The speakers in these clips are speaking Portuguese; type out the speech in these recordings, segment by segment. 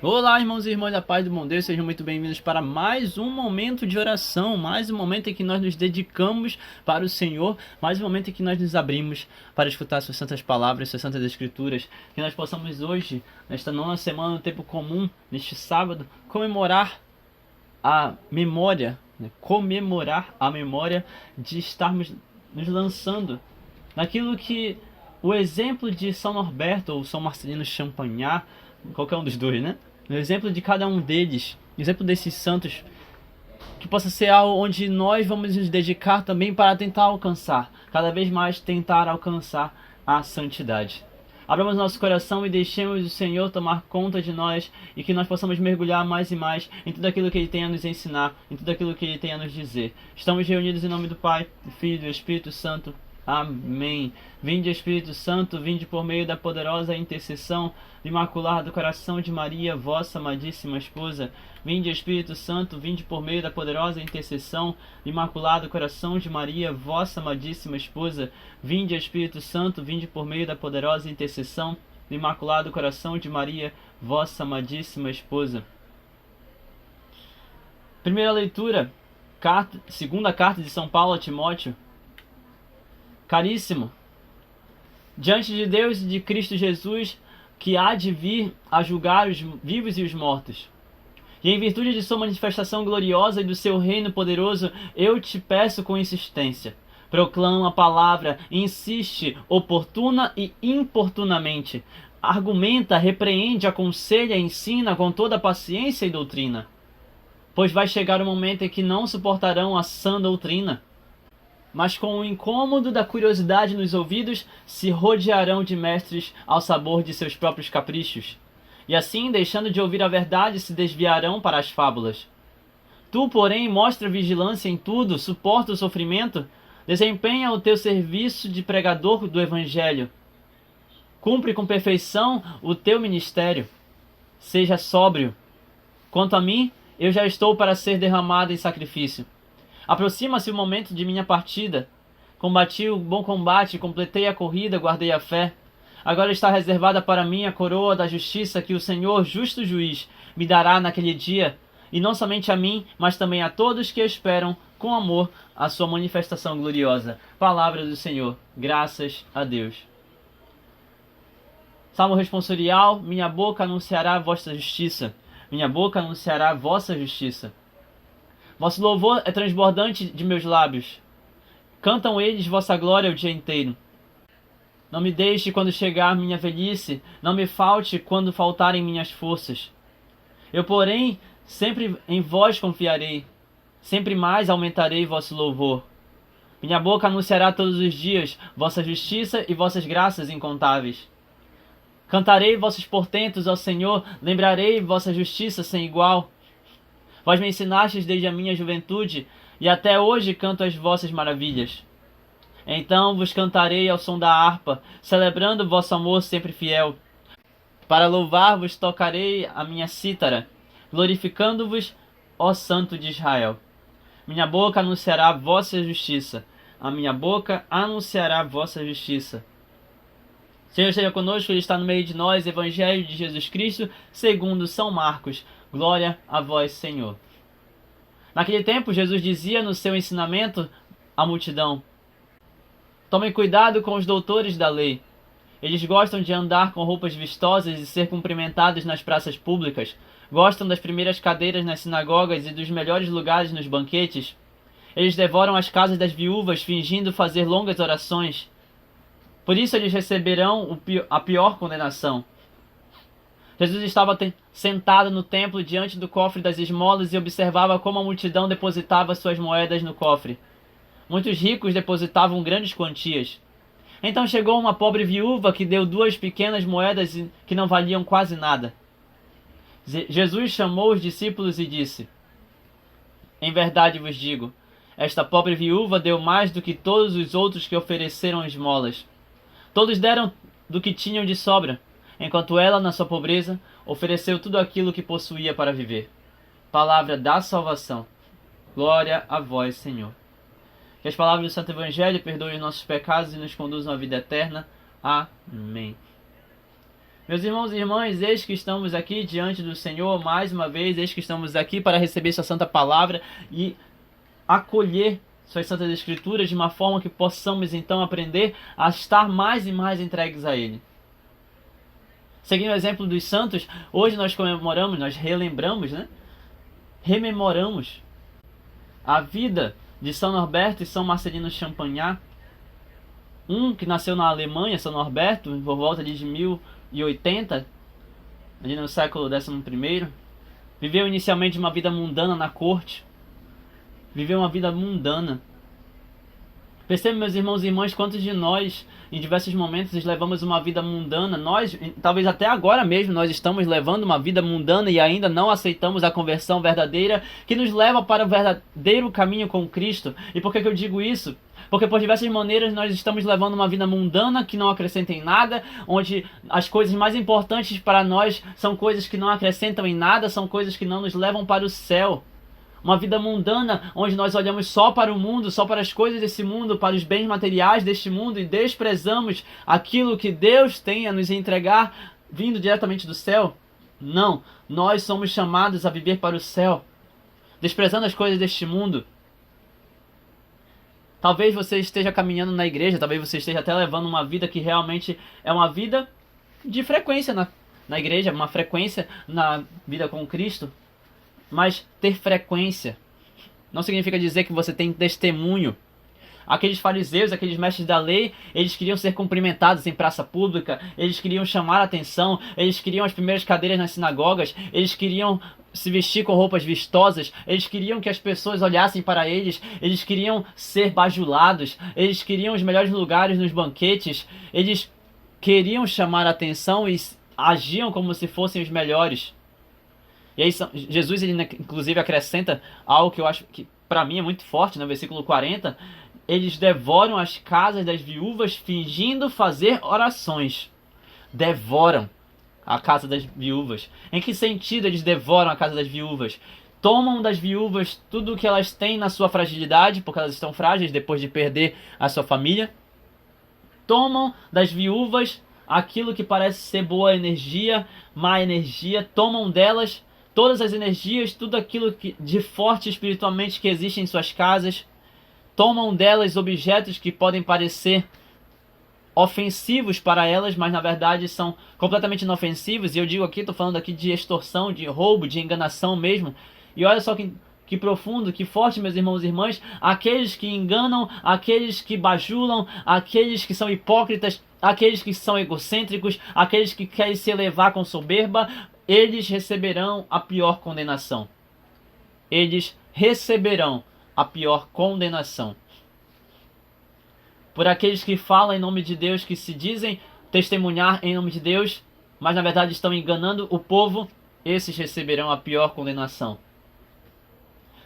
Olá, irmãos e irmãs da paz do bom Deus, sejam muito bem-vindos para mais um momento de oração, mais um momento em que nós nos dedicamos para o Senhor, mais um momento em que nós nos abrimos para escutar suas santas palavras, suas santas escrituras, que nós possamos hoje, nesta nona semana do tempo comum, neste sábado, comemorar a memória, comemorar a memória de estarmos nos lançando naquilo que o exemplo de São Norberto ou São Marcelino Champagnat, qualquer um dos dois, né? O exemplo de cada um deles, o exemplo desses santos, que possa ser algo onde nós vamos nos dedicar também para tentar alcançar, cada vez mais tentar alcançar a santidade. Abramos nosso coração e deixemos o Senhor tomar conta de nós e que nós possamos mergulhar mais e mais em tudo aquilo que Ele tem a nos ensinar, em tudo aquilo que Ele tem a nos dizer. Estamos reunidos em nome do Pai, do Filho e do Espírito Santo. Amém. Vinde, Espírito Santo, vinde por meio da poderosa intercessão do Imaculado Coração de Maria, vossa amadíssima esposa. Vinde, Espírito Santo, vinde por meio da poderosa intercessão do Imaculado Coração de Maria, vossa amadíssima esposa. Vinde, Espírito Santo, vinde por meio da poderosa intercessão do Imaculado Coração de Maria, vossa amadíssima esposa. Primeira leitura, segunda carta de São Paulo a Timóteo. Caríssimo, diante de Deus e de Cristo Jesus, que há de vir a julgar os vivos e os mortos, e em virtude de sua manifestação gloriosa e do seu reino poderoso, eu te peço com insistência, proclama a palavra, insiste oportuna e importunamente, argumenta, repreende, aconselha, ensina com toda paciência e doutrina, pois vai chegar o momento em que não suportarão a sã doutrina, mas com o incômodo da curiosidade nos ouvidos, se rodearão de mestres ao sabor de seus próprios caprichos. E assim, deixando de ouvir a verdade, se desviarão para as fábulas. Tu, porém, mostra vigilância em tudo, suporta o sofrimento, desempenha o teu serviço de pregador do Evangelho. Cumpre com perfeição o teu ministério. Seja sóbrio. Quanto a mim, eu já estou para ser derramado em sacrifício. Aproxima-se o momento de minha partida. Combati o bom combate, completei a corrida, guardei a fé. Agora está reservada para mim a coroa da justiça que o Senhor, justo juiz, me dará naquele dia, e não somente a mim, mas também a todos que esperam com amor a sua manifestação gloriosa. Palavra do Senhor. Graças a Deus. Salmo responsorial. Minha boca anunciará a vossa justiça. Minha boca anunciará a vossa justiça. Vosso louvor é transbordante de meus lábios. Cantam eles vossa glória o dia inteiro. Não me deixe quando chegar minha velhice, não me falte quando faltarem minhas forças. Eu, porém, sempre em vós confiarei, sempre mais aumentarei vosso louvor. Minha boca anunciará todos os dias vossa justiça e vossas graças incontáveis. Cantarei vossos portentos ao Senhor, lembrarei vossa justiça sem igual. Vós me ensinastes desde a minha juventude, e até hoje canto as vossas maravilhas. Então vos cantarei ao som da harpa, celebrando vosso amor sempre fiel. Para louvar-vos tocarei a minha cítara, glorificando-vos, ó Santo de Israel. Minha boca anunciará a vossa justiça. A minha boca anunciará a vossa justiça. Senhor esteja conosco, Ele está no meio de nós. Evangelho de Jesus Cristo, segundo São Marcos. Glória a vós, Senhor. Naquele tempo, Jesus dizia no seu ensinamento à multidão: tomem cuidado com os doutores da lei. Eles gostam de andar com roupas vistosas e ser cumprimentados nas praças públicas. Gostam das primeiras cadeiras nas sinagogas e dos melhores lugares nos banquetes. Eles devoram as casas das viúvas, fingindo fazer longas orações. Por isso eles receberão a pior condenação. Jesus estava sentado no templo diante do cofre das esmolas e observava como a multidão depositava suas moedas no cofre. Muitos ricos depositavam grandes quantias. Então chegou uma pobre viúva que deu 2 pequenas moedas que não valiam quase nada. Jesus chamou os discípulos e disse: em verdade vos digo, esta pobre viúva deu mais do que todos os outros que ofereceram esmolas. Todos deram do que tinham de sobra, enquanto ela, na sua pobreza, ofereceu tudo aquilo que possuía para viver. Palavra da salvação. Glória a vós, Senhor. Que as palavras do Santo Evangelho perdoem os nossos pecados e nos conduzam à vida eterna. Amém. Meus irmãos e irmãs, eis que estamos aqui diante do Senhor mais uma vez, eis que estamos aqui para receber sua santa palavra e acolher suas santas escrituras de uma forma que possamos então aprender a estar mais e mais entregues a Ele. Seguindo o exemplo dos santos, hoje nós comemoramos, nós relembramos, rememoramos a vida de São Norberto e São Marcelino Champagnat, um que nasceu na Alemanha, São Norberto, por volta de 1080, ali no século XI, viveu inicialmente uma vida mundana na corte, viveu uma vida mundana. Percebam, meus irmãos e irmãs, quantos de nós, em diversos momentos, levamos uma vida mundana. Nós, talvez até agora mesmo, nós estamos levando uma vida mundana e ainda não aceitamos a conversão verdadeira que nos leva para o verdadeiro caminho com Cristo. E por que eu digo isso? Porque por diversas maneiras nós estamos levando uma vida mundana que não acrescenta em nada, onde as coisas mais importantes para nós são coisas que não acrescentam em nada, são coisas que não nos levam para o céu. Uma vida mundana, onde nós olhamos só para o mundo, só para as coisas desse mundo, para os bens materiais deste mundo e desprezamos aquilo que Deus tem a nos entregar vindo diretamente do céu. Não, nós somos chamados a viver para o céu, desprezando as coisas deste mundo. Talvez você esteja caminhando na igreja, talvez você esteja até levando uma vida que realmente é uma vida de frequência na igreja, uma frequência na vida com Cristo. Mas ter frequência não significa dizer que você tem testemunho. Aqueles fariseus, aqueles mestres da lei, eles queriam ser cumprimentados em praça pública, eles queriam chamar a atenção, eles queriam as primeiras cadeiras nas sinagogas, eles queriam se vestir com roupas vistosas, eles queriam que as pessoas olhassem para eles, eles queriam ser bajulados, eles queriam os melhores lugares nos banquetes, eles queriam chamar a atenção e agiam como se fossem os melhores. E aí Jesus, ele inclusive acrescenta algo que eu acho que para mim é muito forte, no versículo 40, eles devoram as casas das viúvas fingindo fazer orações. Devoram a casa das viúvas. Em que sentido eles devoram a casa das viúvas? Tomam das viúvas tudo o que elas têm na sua fragilidade, porque elas estão frágeis depois de perder a sua família. Tomam das viúvas aquilo que parece ser boa energia, má energia. Tomam delas todas as energias, tudo aquilo de forte espiritualmente que existe em suas casas. Tomam delas objetos que podem parecer ofensivos para elas, mas na verdade são completamente inofensivos. E eu digo aqui, estou falando aqui de extorsão, de roubo, de enganação mesmo. E olha só que profundo, que forte, meus irmãos e irmãs. Aqueles que enganam, aqueles que bajulam, aqueles que são hipócritas, aqueles que são egocêntricos, aqueles que querem se elevar com soberba, eles receberão a pior condenação. Eles receberão a pior condenação. Por aqueles que falam em nome de Deus, que se dizem testemunhar em nome de Deus, mas na verdade estão enganando o povo, esses receberão a pior condenação.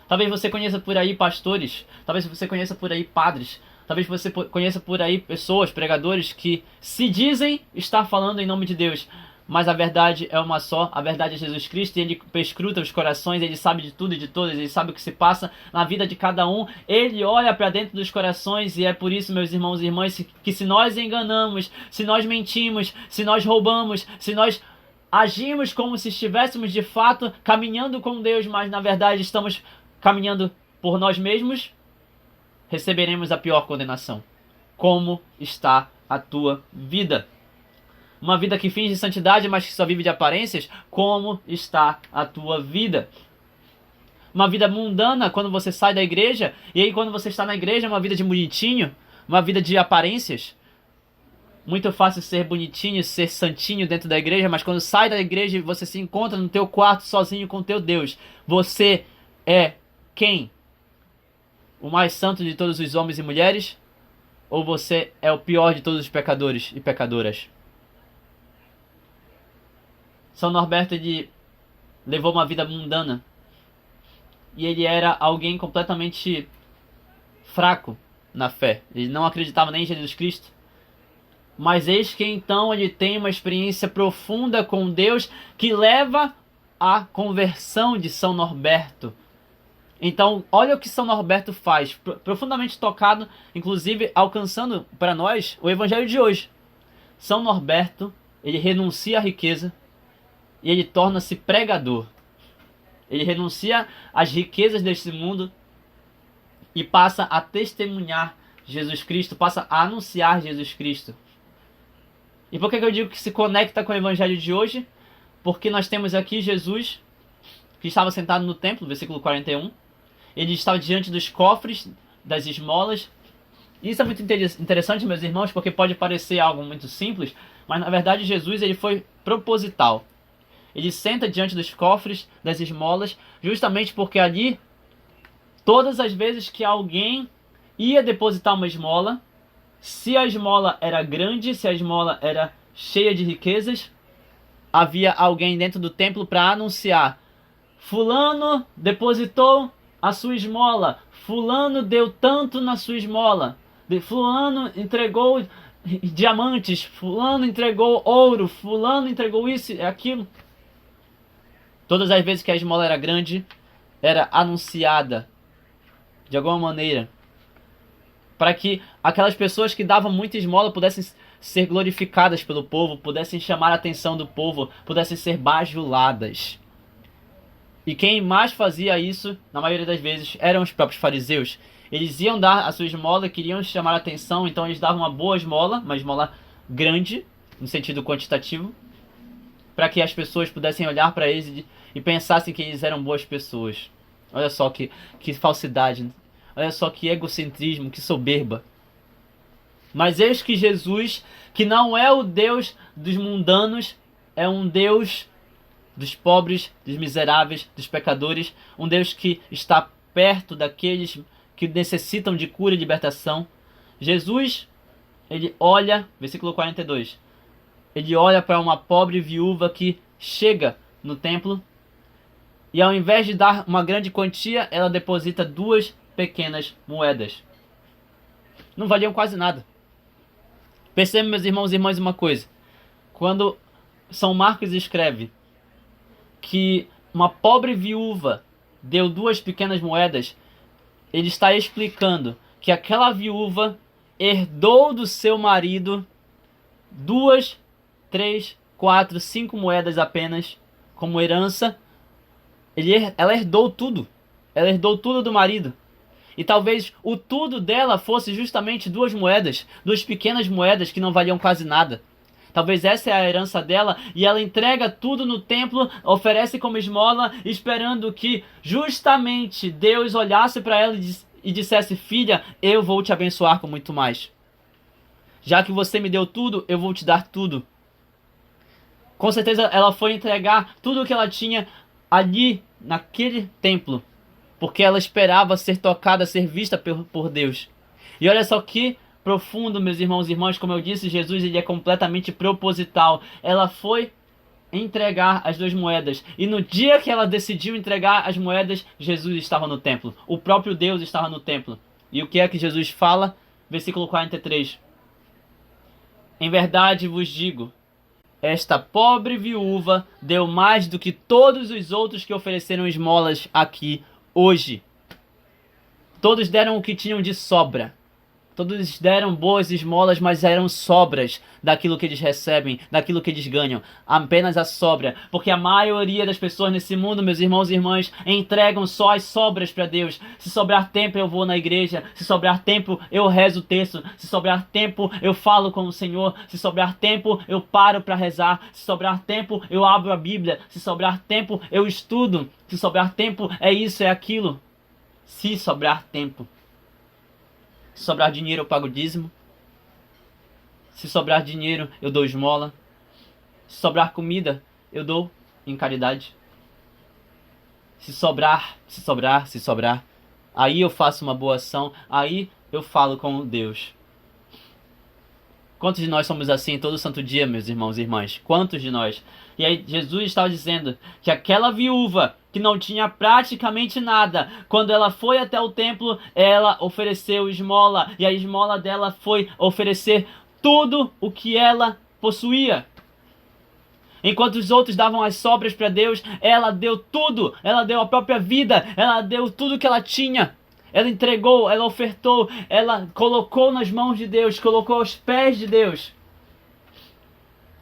Talvez você conheça por aí pastores, talvez você conheça por aí padres, talvez você conheça por aí pessoas, pregadores que se dizem estar falando em nome de Deus, mas a verdade é uma só, a verdade é Jesus Cristo, e Ele perscruta os corações, Ele sabe de tudo e de todos, Ele sabe o que se passa na vida de cada um, Ele olha para dentro dos corações, e é por isso, meus irmãos e irmãs, que se nós enganamos, se nós mentimos, se nós roubamos, se nós agimos como se estivéssemos de fato caminhando com Deus, mas na verdade estamos caminhando por nós mesmos, receberemos a pior condenação. Como está a tua vida? Uma vida que finge santidade, mas que só vive de aparências? Como está a tua vida? Uma vida mundana quando você sai da igreja, e aí quando você está na igreja, uma vida de bonitinho, uma vida de aparências. Muito fácil ser bonitinho, ser santinho dentro da igreja, mas quando sai da igreja e você se encontra no teu quarto sozinho com teu Deus, você é quem? O mais santo de todos os homens e mulheres? Ou você é o pior de todos os pecadores e pecadoras? São Norberto, ele levou uma vida mundana. E ele era alguém completamente fraco na fé. Ele não acreditava nem em Jesus Cristo. Mas eis que então ele tem uma experiência profunda com Deus que leva à conversão de São Norberto. Então, olha o que São Norberto faz. Profundamente tocado, inclusive alcançando para nós o evangelho de hoje. São Norberto ele renuncia à riqueza e ele torna-se pregador. Ele renuncia às riquezas deste mundo e passa a testemunhar Jesus Cristo, passa a anunciar Jesus Cristo. E por que eu digo que se conecta com o evangelho de hoje? Porque nós temos aqui Jesus, que estava sentado no templo, versículo 41. Ele estava diante dos cofres das esmolas. E isso é muito interessante, meus irmãos, porque pode parecer algo muito simples, mas na verdade Jesus ele foi proposital. Ele senta diante dos cofres das esmolas, justamente porque ali, todas as vezes que alguém ia depositar uma esmola, se a esmola era grande, se a esmola era cheia de riquezas, havia alguém dentro do templo para anunciar: fulano depositou a sua esmola, fulano deu tanto na sua esmola, fulano entregou diamantes, fulano entregou ouro, fulano entregou isso e aquilo. Todas as vezes que a esmola era grande, era anunciada de alguma maneira, para que aquelas pessoas que davam muita esmola pudessem ser glorificadas pelo povo, pudessem chamar a atenção do povo, pudessem ser bajuladas. E quem mais fazia isso, na maioria das vezes, eram os próprios fariseus. Eles iam dar a sua esmola, queriam chamar a atenção, então eles davam uma boa esmola, uma esmola grande, no sentido quantitativo, para que as pessoas pudessem olhar para eles e pensassem que eles eram boas pessoas. Olha só que falsidade, olha só que egocentrismo, que soberba. Mas eis que Jesus, que não é o Deus dos mundanos, é um Deus dos pobres, dos miseráveis, dos pecadores, um Deus que está perto daqueles que necessitam de cura e libertação. Jesus, ele olha, versículo 42, ele olha para uma pobre viúva que chega no templo e ao invés de dar uma grande quantia, ela deposita 2 pequenas moedas. Não valiam quase nada. Percebam, meus irmãos e irmãs, uma coisa. Quando São Marcos escreve que uma pobre viúva deu 2 pequenas moedas, ele está explicando que aquela viúva herdou do seu marido 2, 3, 4, 5 moedas apenas como herança. Ela herdou tudo. Ela herdou tudo do marido. E talvez o tudo dela fosse justamente 2 moedas, 2 pequenas moedas que não valiam quase nada. Talvez essa é a herança dela e ela entrega tudo no templo, oferece como esmola, esperando que justamente Deus olhasse para ela e dissesse: filha, eu vou te abençoar com muito mais. Já que você me deu tudo, eu vou te dar tudo. Com certeza ela foi entregar tudo o que ela tinha ali, naquele templo, porque ela esperava ser tocada, ser vista por Deus. E olha só que profundo, meus irmãos e irmãs, como eu disse, Jesus ele é completamente proposital. Ela foi entregar as 2 moedas, e no dia que ela decidiu entregar as moedas, Jesus estava no templo. O próprio Deus estava no templo. E o que é que Jesus fala? Versículo 43. Em verdade vos digo, esta pobre viúva deu mais do que todos os outros que ofereceram esmolas aqui hoje. Todos deram o que tinham de sobra. Todos deram boas esmolas, mas eram sobras daquilo que eles recebem, daquilo que eles ganham. Apenas a sobra. Porque a maioria das pessoas nesse mundo, meus irmãos e irmãs, entregam só as sobras para Deus. Se sobrar tempo, eu vou na igreja. Se sobrar tempo, eu rezo o texto. Se sobrar tempo, eu falo com o Senhor. Se sobrar tempo, eu paro para rezar. Se sobrar tempo, eu abro a Bíblia. Se sobrar tempo, eu estudo. Se sobrar tempo, é isso, é aquilo. Se sobrar tempo. Se sobrar dinheiro, eu pago dízimo. Se sobrar dinheiro, eu dou esmola. Se sobrar comida, eu dou em caridade. Se sobrar, aí eu faço uma boa ação, aí eu falo com Deus. Quantos de nós somos assim todo santo dia, meus irmãos e irmãs? Quantos de nós? E aí Jesus estava dizendo que aquela viúva que não tinha praticamente nada, quando ela foi até o templo, ela ofereceu esmola. E a esmola dela foi oferecer tudo o que ela possuía. Enquanto os outros davam as sobras para Deus, ela deu tudo. Ela deu a própria vida. Ela deu tudo que ela tinha. Ela entregou, ela ofertou, ela colocou nas mãos de Deus, colocou aos pés de Deus.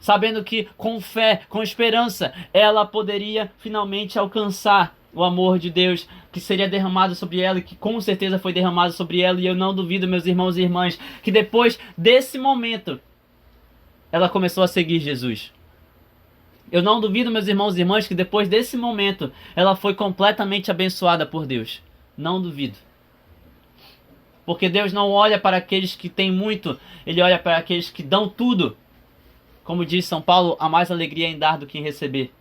sabendo que com fé, com esperança, ela poderia finalmente alcançar o amor de Deus que seria derramado sobre ela e que com certeza foi derramado sobre ela. E eu não duvido, meus irmãos e irmãs, que depois desse momento ela começou a seguir Jesus. Eu não duvido, meus irmãos e irmãs, que depois desse momento ela foi completamente abençoada por Deus. Não duvido. Porque Deus não olha para aqueles que têm muito, Ele olha para aqueles que dão tudo. Como diz São Paulo, há mais alegria em dar do que em receber.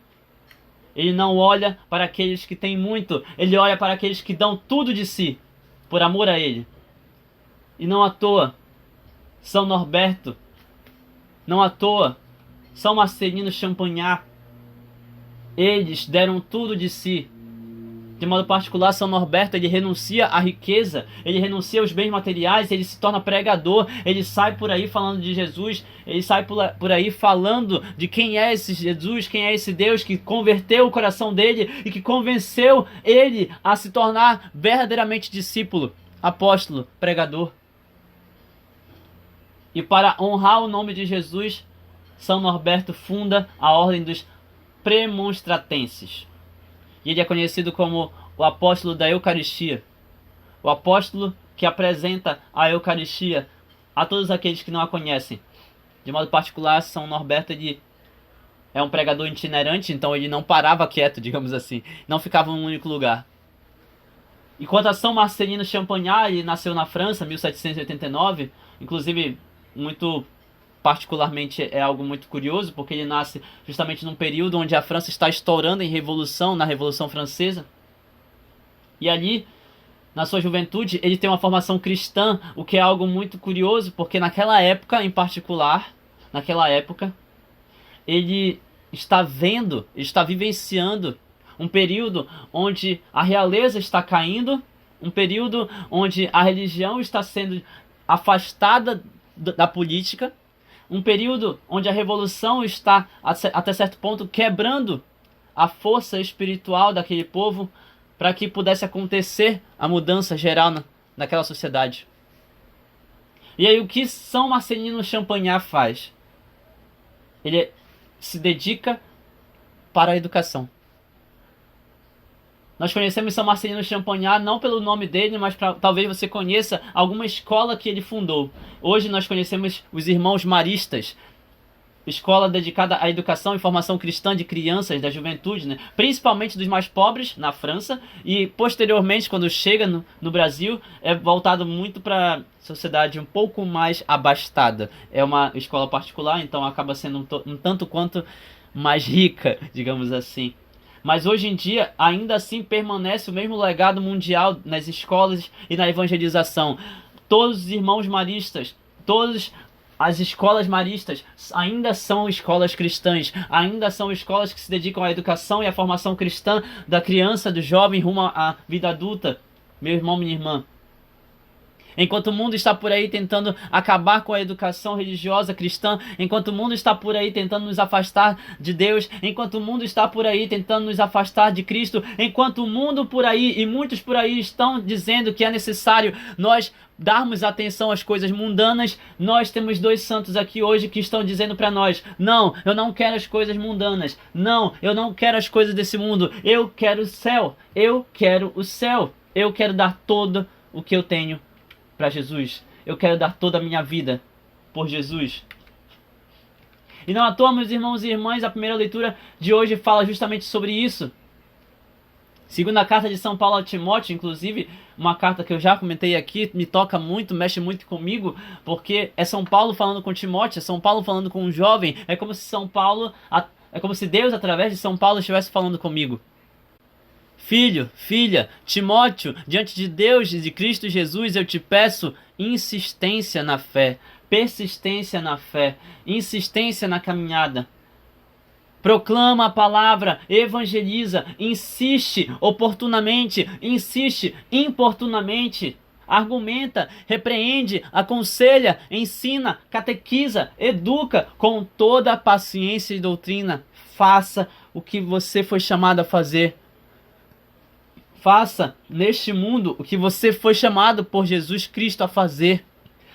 Ele não olha para aqueles que têm muito, Ele olha para aqueles que dão tudo de si, por amor a Ele. E não à toa, São Norberto, não à toa, São Marcelino Champagnat, eles deram tudo de si. De modo particular, São Norberto, ele renuncia à riqueza, ele renuncia aos bens materiais, ele se torna pregador, ele sai por aí falando de Jesus, ele sai por aí falando de quem é esse Jesus, quem é esse Deus que converteu o coração dele e que convenceu ele a se tornar verdadeiramente discípulo, apóstolo, pregador. E para honrar o nome de Jesus, São Norberto funda a Ordem dos Premonstratenses. E ele é conhecido como o apóstolo da Eucaristia. O apóstolo que apresenta a Eucaristia a todos aqueles que não a conhecem. De modo particular, São Norberto ele é um pregador itinerante, então ele não parava quieto, digamos assim. Não ficava em um único lugar. E quanto a São Marcelino Champagnat, ele nasceu na França, 1789. Inclusive, muito particularmente é algo muito curioso, porque ele nasce justamente num período onde a França está estourando em revolução, na Revolução Francesa. E ali, na sua juventude, ele tem uma formação cristã, o que é algo muito curioso, porque naquela época, em particular, ele está vivenciando um período onde a realeza está caindo, um período onde a religião está sendo afastada da política, um período onde a revolução está, até certo ponto, quebrando a força espiritual daquele povo para que pudesse acontecer a mudança geral naquela sociedade. E aí o que São Marcelino Champagnat faz? Ele se dedica para a educação. Nós conhecemos São Marcelino Champagnat não pelo nome dele, mas talvez você conheça alguma escola que ele fundou. Hoje nós conhecemos os Irmãos Maristas, escola dedicada à educação e formação cristã de crianças, da juventude, né? Principalmente dos mais pobres na França, e posteriormente, quando chega no Brasil, é voltado muito para a sociedade um pouco mais abastada. É uma escola particular, então acaba sendo um tanto quanto mais rica, digamos assim. Mas hoje em dia, ainda assim, permanece o mesmo legado mundial nas escolas e na evangelização. Todos os irmãos maristas, todas as escolas maristas ainda são escolas cristãs, ainda são escolas que se dedicam à educação e à formação cristã da criança, do jovem rumo à vida adulta. Meu irmão, minha irmã. Enquanto o mundo está por aí tentando acabar com a educação religiosa cristã, enquanto o mundo está por aí tentando nos afastar de Deus, enquanto o mundo está por aí tentando nos afastar de Cristo, enquanto o mundo por aí e muitos por aí estão dizendo que é necessário nós darmos atenção às coisas mundanas, nós temos dois santos aqui hoje que estão dizendo para nós: não, eu não quero as coisas mundanas, não, eu não quero as coisas desse mundo, eu quero o céu, eu quero o céu, eu quero dar todo o que eu tenho para Jesus. Eu quero dar toda a minha vida por Jesus. E não à toa, meus irmãos e irmãs, a primeira leitura de hoje fala justamente sobre isso. Segunda carta de São Paulo a Timóteo, inclusive, uma carta que eu já comentei aqui, me toca muito, mexe muito comigo, porque é São Paulo falando com Timóteo, é São Paulo falando com um jovem, é como se Deus, através de São Paulo, estivesse falando comigo. Filho, filha, Timóteo, diante de Deus e de Cristo Jesus, eu te peço insistência na fé, persistência na fé, insistência na caminhada. Proclama a palavra, evangeliza, insiste oportunamente, insiste importunamente, argumenta, repreende, aconselha, ensina, catequiza, educa com toda a paciência e doutrina. Faça o que você foi chamado a fazer. Faça neste mundo o que você foi chamado por Jesus Cristo a fazer.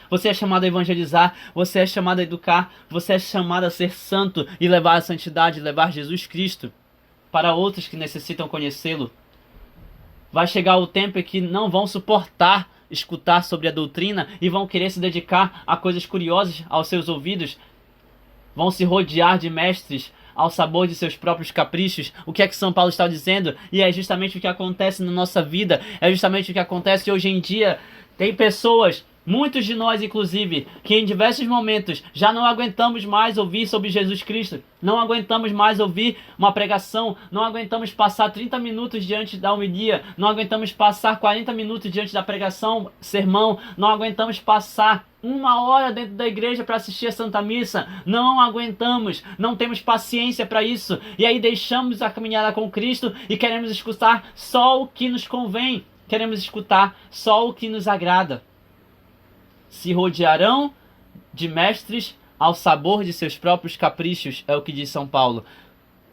Você é chamado a evangelizar, você é chamado a educar, você é chamado a ser santo e levar a santidade, levar Jesus Cristo para outros que necessitam conhecê-lo. Vai chegar o tempo em que não vão suportar escutar sobre a doutrina e vão querer se dedicar a coisas curiosas aos seus ouvidos. Vão se rodear de mestres ao sabor de seus próprios caprichos. O que é que São Paulo está dizendo? E é justamente o que acontece na nossa vida. É justamente o que acontece hoje em dia. Tem pessoas, muitos de nós inclusive, que em diversos momentos já não aguentamos mais ouvir sobre Jesus Cristo. Não aguentamos mais ouvir uma pregação. Não aguentamos passar 30 minutos diante da homilia. Não aguentamos passar 40 minutos diante da pregação, sermão. Não aguentamos passar 1 hora dentro da igreja para assistir a Santa Missa. Não aguentamos, não temos paciência para isso. E aí deixamos a caminhada com Cristo e queremos escutar só o que nos convém. Queremos escutar só o que nos agrada. Se rodearão de mestres ao sabor de seus próprios caprichos, é o que diz São Paulo.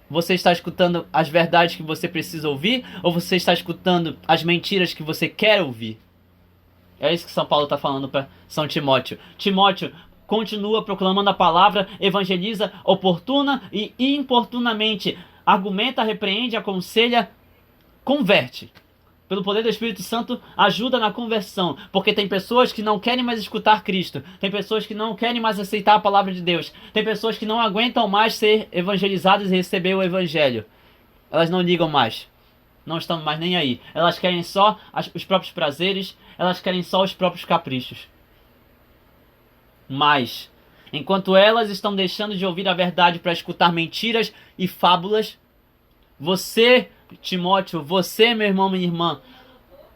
Você está escutando as verdades que você precisa ouvir ou você está escutando as mentiras que você quer ouvir? É isso que São Paulo está falando para São Timóteo. Timóteo, continua proclamando a palavra, evangeliza oportuna e importunamente. Argumenta, repreende, aconselha, converte. Pelo poder do Espírito Santo, ajuda na conversão. Porque tem pessoas que não querem mais escutar Cristo. Tem pessoas que não querem mais aceitar a palavra de Deus. Tem pessoas que não aguentam mais ser evangelizadas e receber o Evangelho. Elas não ligam mais. Não estão mais nem aí. Elas querem só os próprios prazeres. Elas querem só os próprios caprichos. Mas, enquanto elas estão deixando de ouvir a verdade para escutar mentiras e fábulas, você, Timóteo, você, meu irmão, minha irmã,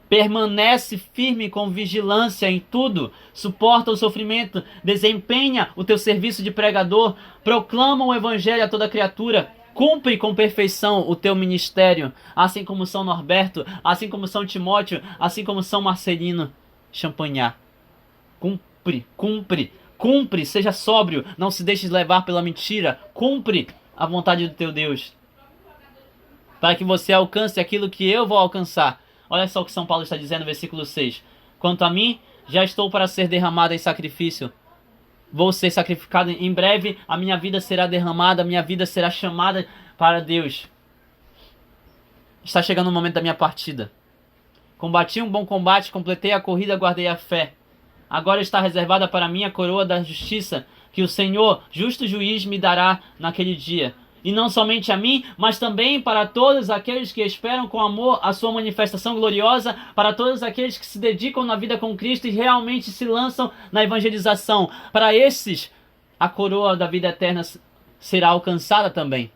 permanece firme com vigilância em tudo, suporta o sofrimento, desempenha o teu serviço de pregador, proclama o Evangelho a toda criatura, cumpre com perfeição o teu ministério, assim como São Norberto, assim como São Timóteo, assim como São Marcelino Champagnat. Cumpre, seja sóbrio, não se deixe levar pela mentira, cumpre a vontade do teu Deus, para que você alcance aquilo que eu vou alcançar. Olha só o que São Paulo está dizendo no versículo 6. Quanto a mim, já estou para ser derramado em sacrifício. Vou ser sacrificado em breve, a minha vida será derramada, a minha vida será chamada para Deus. Está chegando o momento da minha partida. Combati um bom combate, completei a corrida, guardei a fé. Agora está reservada para mim a coroa da justiça, que o Senhor, justo juiz, me dará naquele dia. E não somente a mim, mas também para todos aqueles que esperam com amor a sua manifestação gloriosa, para todos aqueles que se dedicam na vida com Cristo e realmente se lançam na evangelização. Para esses, a coroa da vida eterna será alcançada também.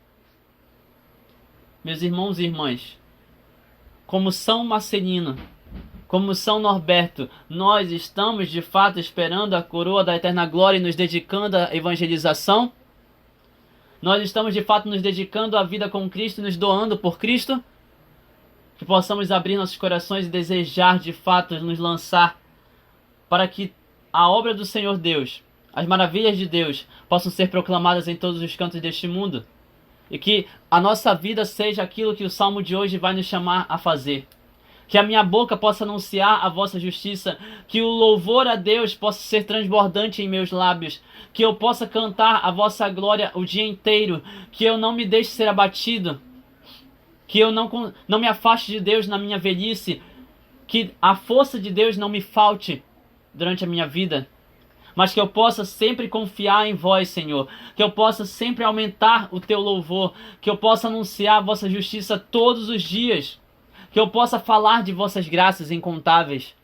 Meus irmãos e irmãs, como São Marcelino, como São Norberto, nós estamos de fato esperando a coroa da eterna glória e nos dedicando à evangelização? Nós estamos de fato nos dedicando à vida com Cristo e nos doando por Cristo? Que possamos abrir nossos corações e desejar de fato nos lançar para que a obra do Senhor Deus, as maravilhas de Deus, possam ser proclamadas em todos os cantos deste mundo. E que a nossa vida seja aquilo que o Salmo de hoje vai nos chamar a fazer. Que a minha boca possa anunciar a vossa justiça, que o louvor a Deus possa ser transbordante em meus lábios, que eu possa cantar a vossa glória o dia inteiro, que eu não me deixe ser abatido, que eu não me afaste de Deus na minha velhice, que a força de Deus não me falte durante a minha vida, mas que eu possa sempre confiar em vós, Senhor, que eu possa sempre aumentar o teu louvor, que eu possa anunciar a vossa justiça todos os dias, que eu possa falar de vossas graças incontáveis,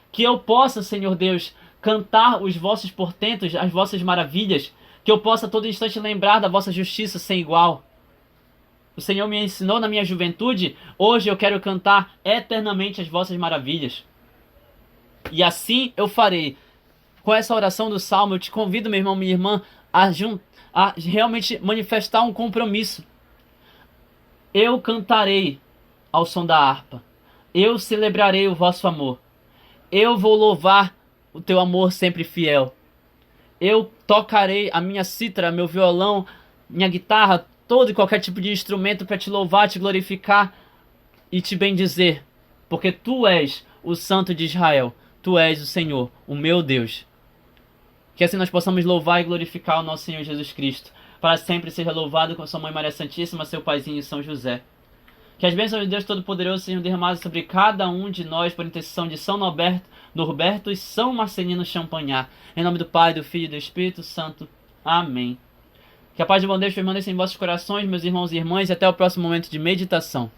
que eu possa, Senhor Deus, cantar os vossos portentos, as vossas maravilhas, que eu possa a todo instante lembrar da vossa justiça sem igual. O Senhor me ensinou na minha juventude, hoje eu quero cantar eternamente as vossas maravilhas. E assim eu farei. Com essa oração do Salmo, eu te convido, meu irmão, minha irmã, a realmente manifestar um compromisso. Eu cantarei ao som da harpa. Eu celebrarei o vosso amor. Eu vou louvar o teu amor sempre fiel. Eu tocarei a minha cítara, meu violão, minha guitarra, todo e qualquer tipo de instrumento para te louvar, te glorificar e te bendizer. Porque tu és o Santo de Israel. Tu és o Senhor, o meu Deus. Que assim nós possamos louvar e glorificar o nosso Senhor Jesus Cristo. Para sempre seja louvado com sua Mãe Maria Santíssima, seu Paizinho São José. Que as bênçãos de Deus Todo-Poderoso sejam derramadas sobre cada um de nós por intercessão de São Norberto e São Marcelino Champagnat. Em nome do Pai, do Filho e do Espírito Santo. Amém. Que a paz de bom Deus permaneça em vossos corações, meus irmãos e irmãs, e até o próximo momento de meditação.